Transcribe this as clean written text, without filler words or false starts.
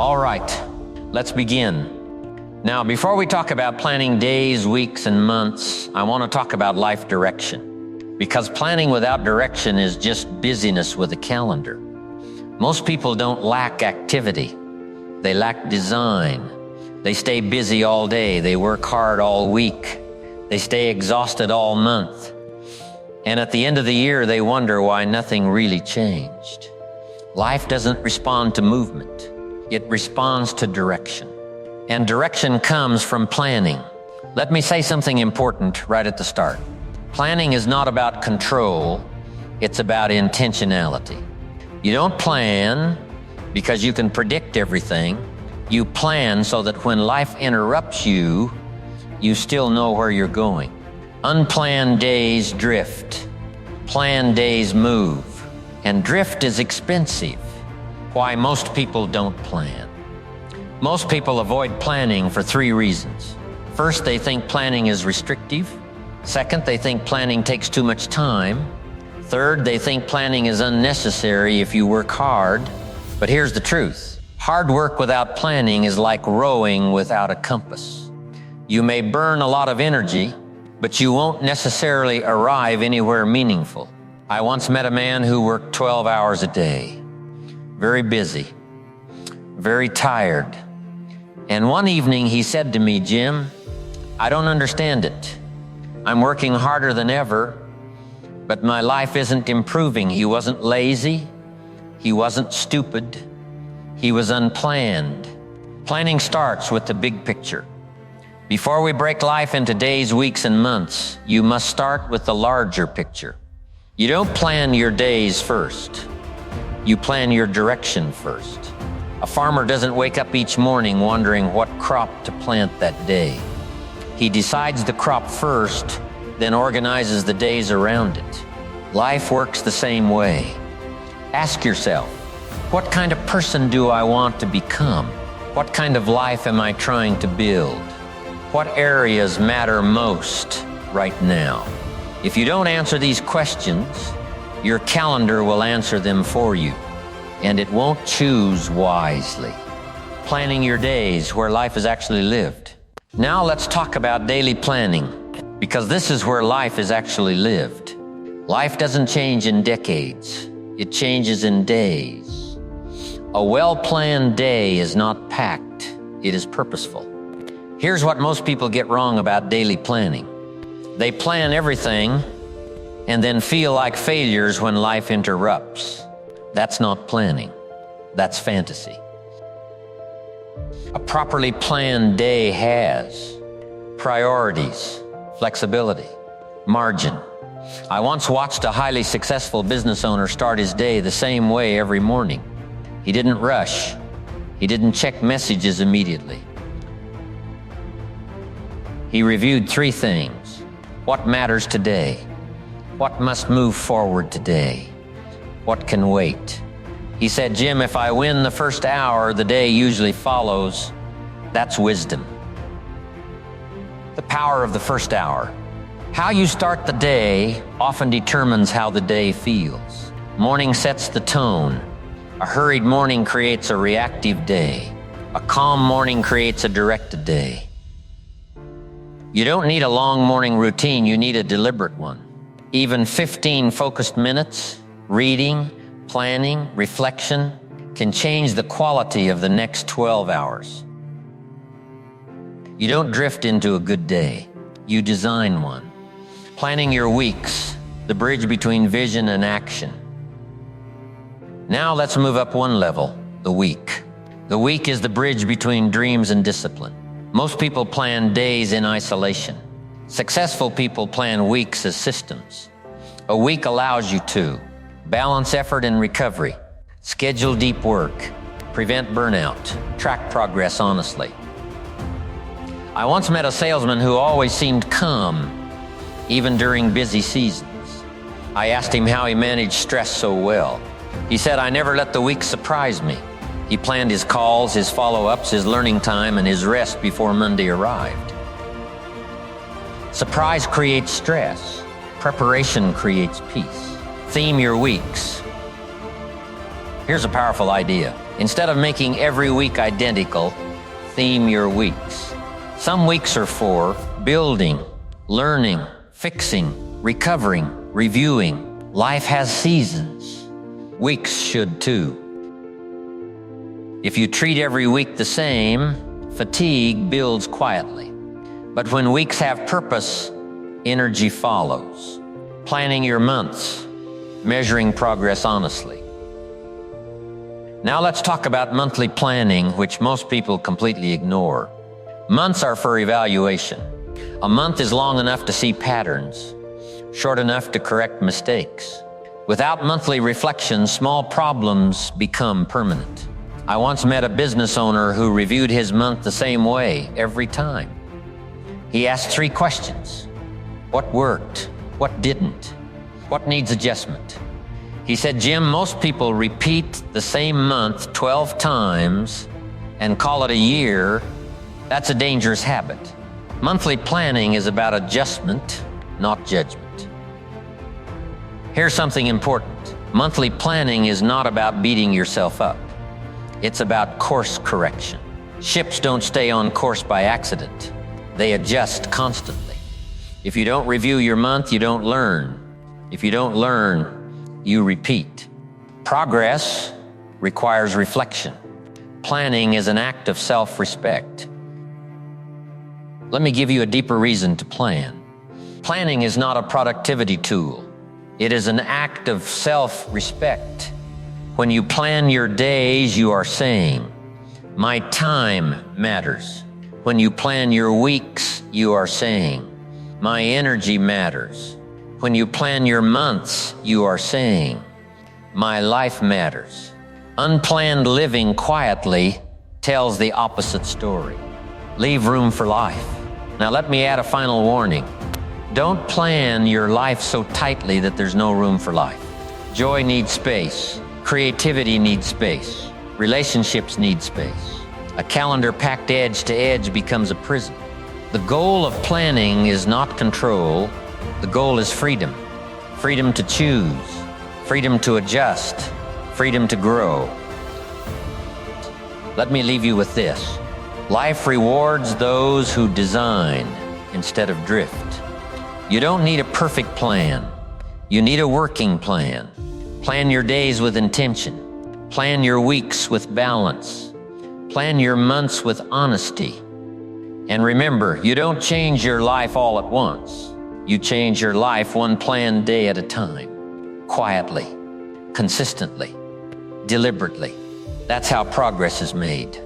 All right, let's begin. Now, before we talk about planning days, weeks, and months, I want to talk about life direction. Because planning without direction is just busyness with a calendar. Most people don't lack activity. They lack design. They stay busy all day. They work hard all week. They stay exhausted all month. And at the end of the year, they wonder why nothing really changed. Life doesn't respond to movement. It responds to direction. And direction comes from planning. Let me say something important right at the start. Planning is not about control. It's about intentionality. You don't plan because you can predict everything. You plan so that when life interrupts you, you still know where you're going. Unplanned days drift. Planned days move. And drift is expensive. Why most people don't plan. Most people avoid planning for 3 reasons. First, they think planning is restrictive. Second, they think planning takes too much time. Third, they think planning is unnecessary if you work hard. But here's the truth. Hard work without planning is like rowing without a compass. You may burn a lot of energy, but you won't necessarily arrive anywhere meaningful. I once met a man who worked 12 hours a day. Very busy, very tired. And one evening he said to me, "Jim, I don't understand it. I'm working harder than ever, but my life isn't improving." He wasn't lazy. He wasn't stupid. He was unplanned. Planning starts with the big picture. Before we break life into days, weeks, and months, you must start with the larger picture. You don't plan your days first. You plan your direction first. A farmer doesn't wake up each morning wondering what crop to plant that day. He decides the crop first, then organizes the days around it. Life works the same way. Ask yourself, what kind of person do I want to become? What kind of life am I trying to build? What areas matter most right now? If you don't answer these questions, your calendar will answer them for you, and it won't choose wisely. Planning your days where life is actually lived. Now let's talk about daily planning, because this is where life is actually lived. Life doesn't change in decades. It changes in days. A well-planned day is not packed. It is purposeful. Here's what most people get wrong about daily planning. They plan everything and then feel like failures when life interrupts. That's not planning. That's fantasy. A properly planned day has priorities, flexibility, margin. I once watched a highly successful business owner start his day the same way every morning. He didn't rush. He didn't check messages immediately. He reviewed 3 things. What matters today? What must move forward today? What can wait? He said, "Jim, if I win the first hour, the day usually follows." That's wisdom. The power of the first hour. How you start the day often determines how the day feels. Morning sets the tone. A hurried morning creates a reactive day. A calm morning creates a directed day. You don't need a long morning routine, you need a deliberate one. Even 15 focused minutes, reading, planning, reflection, can change the quality of the next 12 hours. You don't drift into a good day, you design one. Planning your weeks, the bridge between vision and action. Now let's move up one level, the week. The week is the bridge between dreams and discipline. Most people plan days in isolation. Successful people plan weeks as systems. A week allows you to balance effort and recovery, schedule deep work, prevent burnout, track progress honestly. I once met a salesman who always seemed calm, even during busy seasons. I asked him how he managed stress so well. He said, "I never let the week surprise me." He planned his calls, his follow-ups, his learning time, and his rest before Monday arrived. Surprise creates stress. Preparation creates peace. Theme your weeks. Here's a powerful idea. Instead of making every week identical, theme your weeks. Some weeks are for building, learning, fixing, recovering, reviewing. Life has seasons. Weeks should too. If you treat every week the same, fatigue builds quietly. But when weeks have purpose, energy follows. Planning your months, measuring progress honestly. Now let's talk about monthly planning, which most people completely ignore. Months are for evaluation. A month is long enough to see patterns, short enough to correct mistakes. Without monthly reflection, small problems become permanent. I once met a business owner who reviewed his month the same way every time. He asked 3 questions. What worked? What didn't? What needs adjustment? He said, Jim, most people repeat the same month 12 times and call it a year. That's a dangerous habit. Monthly planning is about adjustment, not judgment. Here's something important. Monthly planning is not about beating yourself up. It's about course correction. Ships don't stay on course by accident. They adjust constantly. If you don't review your month, you don't learn. If you don't learn, you repeat. Progress requires reflection. Planning is an act of self-respect. Let me give you a deeper reason to plan. Planning is not a productivity tool. It is an act of self-respect. When you plan your days, you are saying, my time matters. When you plan your weeks, you are saying, my energy matters. When you plan your months, you are saying, my life matters. Unplanned living quietly tells the opposite story. Leave room for life. Now let me add a final warning. Don't plan your life so tightly that there's no room for life. Joy needs space. Creativity needs space. Relationships need space. A calendar packed edge to edge becomes a prison. The goal of planning is not control. The goal is freedom. Freedom to choose. Freedom to adjust. Freedom to grow. Let me leave you with this. Life rewards those who design instead of drift. You don't need a perfect plan. You need a working plan. Plan your days with intention. Plan your weeks with balance. Plan your months with honesty. And remember, you don't change your life all at once. You change your life one planned day at a time. Quietly, consistently, deliberately. That's how progress is made.